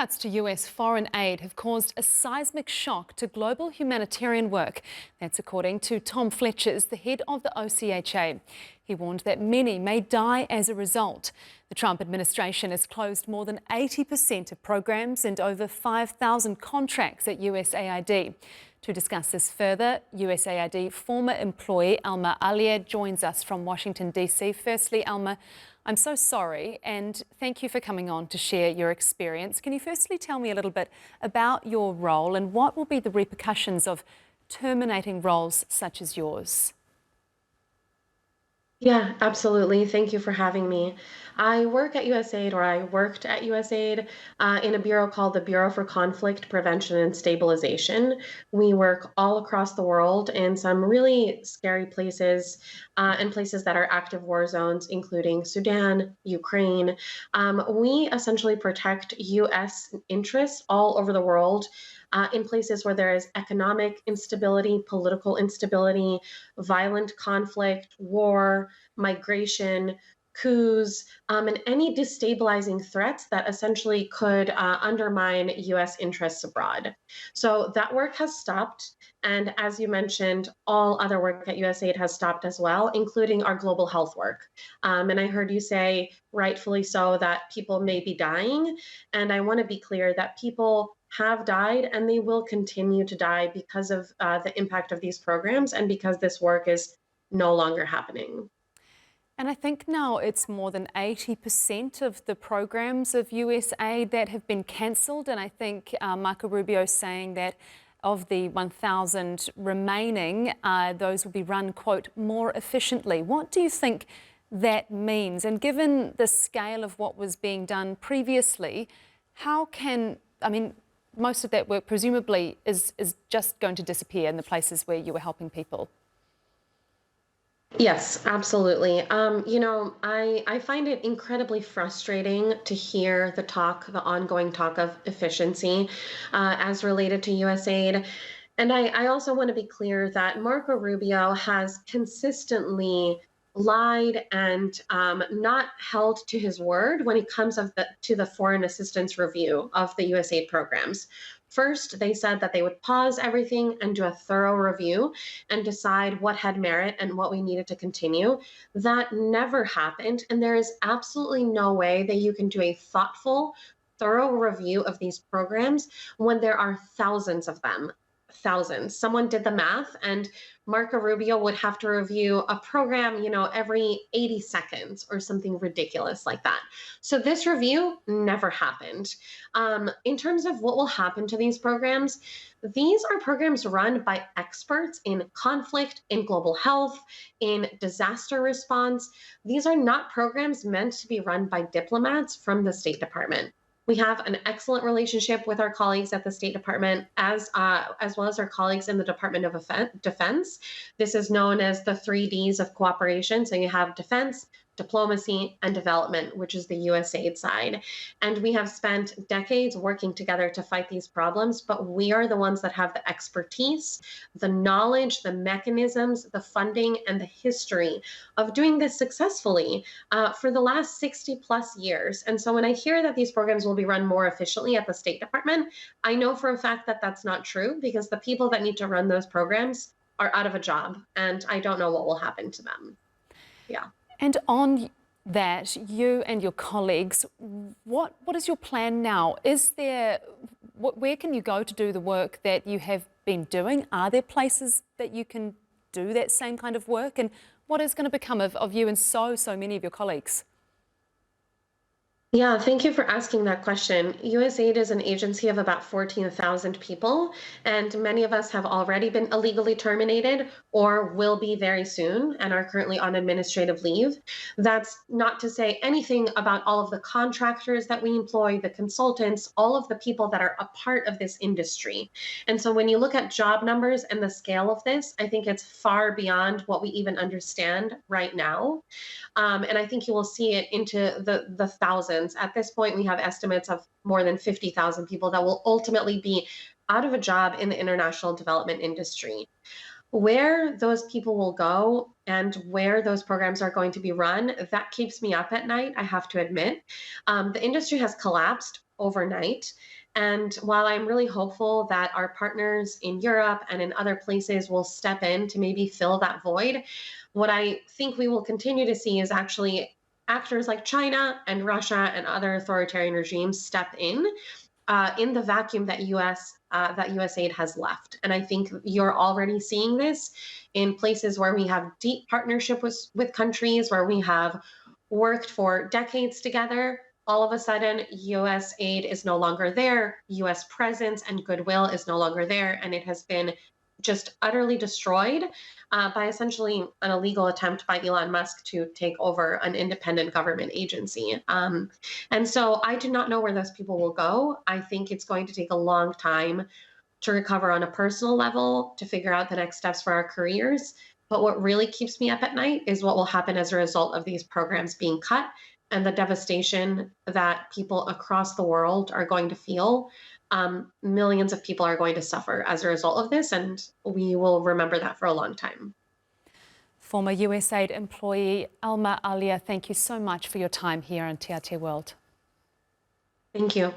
cuts to US foreign aid have caused a seismic shock to global humanitarian work. That's according to Tom Fletches, the head of the OCHA. He warned that many may die as a result. The Trump administration has closed more than 80% of programs and over 5,000 contracts at USAID. To discuss this further, USAID former employee Alma Aliaj joins us from Washington, D.C. Firstly, Alma, I'm so sorry and thank you for coming on to share your experience. Can you firstly tell me a little bit about your role and what will be the repercussions of terminating roles such as yours? Yeah, absolutely. Thank you for having me. I work at USAID, or I worked at USAID, in a bureau called the Bureau for Conflict Prevention and Stabilization. We work all across the world in some really scary places and places that are active war zones, including Sudan, Ukraine. We essentially protect U.S. interests all over the world. In places where there is economic instability, political instability, violent conflict, war, migration, coups, and any destabilizing threats that essentially could undermine US interests abroad. So that work has stopped. And as you mentioned, all other work at USAID has stopped as well, including our global health work. And I heard you say, rightfully so, that people may be dying. And I want to be clear that people have died and they will continue to die because of the impact of these programs and because this work is no longer happening. And I think now it's more than 80% of the programs of USAID that have been cancelled. And I think Marco Rubio is saying that of the 1,000 remaining, those will be run, quote, more efficiently. What do you think that means? And given the scale of what was being done previously, how can, I mean, most of that work presumably is just going to disappear in the places where you were helping people. Yes, absolutely. I find it incredibly frustrating to hear the ongoing talk of efficiency as related to USAID. And I also want to be clear that Marco Rubio has consistently lied and not held to his word when it comes to the foreign assistance review of the USAID programs. First, they said that they would pause everything and do a thorough review and decide what had merit and what we needed to continue. That never happened, and there is absolutely no way that you can do a thoughtful, thorough review of these programs when there are thousands of them. Thousands. Someone did the math, and Marco Rubio would have to review a program, every 80 seconds or something ridiculous like that. So this review never happened. In terms of what will happen to these are programs run by experts in conflict, in global health, in disaster response. These are not programs meant to be run by diplomats from the State Department. We have an excellent relationship with our colleagues at the State Department, as well as our colleagues in the Department of Defense. This is known as the 3Ds of cooperation. So you have defense, diplomacy, and development, which is the USAID side. And we have spent decades working together to fight these problems, but we are the ones that have the expertise, the knowledge, the mechanisms, the funding, and the history of doing this successfully for the last 60 plus years. And so when I hear that these programs will be run more efficiently at the State Department, I know for a fact that that's not true because the people that need to run those programs are out of a job, and I don't know what will happen to them. Yeah. And on that, you and your colleagues, what is your plan now? Where can you go to do the work that you have been doing? Are there places that you can do that same kind of work? And what is going to become of you and so many of your colleagues? Yeah, thank you for asking that question. USAID is an agency of about 14,000 people, and many of us have already been illegally terminated or will be very soon and are currently on administrative leave. That's not to say anything about all of the contractors that we employ, the consultants, all of the people that are a part of this industry. And so when you look at job numbers and the scale of this, I think it's far beyond what we even understand right now. And I think you will see it into the thousands. At this point, we have estimates of more than 50,000 people that will ultimately be out of a job in the international development industry. Where those people will go and where those programs are going to be run, that keeps me up at night, I have to admit. The industry has collapsed overnight. And while I'm really hopeful that our partners in Europe and in other places will step in to maybe fill that void, what I think we will continue to see is actually actors like China and Russia and other authoritarian regimes step in the vacuum that that USAID has left. And I think you're already seeing this in places where we have deep partnership with countries, where we have worked for decades together. All of a sudden, US aid is no longer there, US presence and goodwill is no longer there, and it has been just utterly destroyed by essentially an illegal attempt by Elon Musk to take over an independent government agency. And so I do not know where those people will go. I think it's going to take a long time to recover on a personal level, to figure out the next steps for our careers. But what really keeps me up at night is what will happen as a result of these programs being cut and the devastation that people across the world are going to feel. Millions of people are going to suffer as a result of this, and we will remember that for a long time. Former USAID employee Alma Aliaj, thank you so much for your time here on TRT World. Thank you.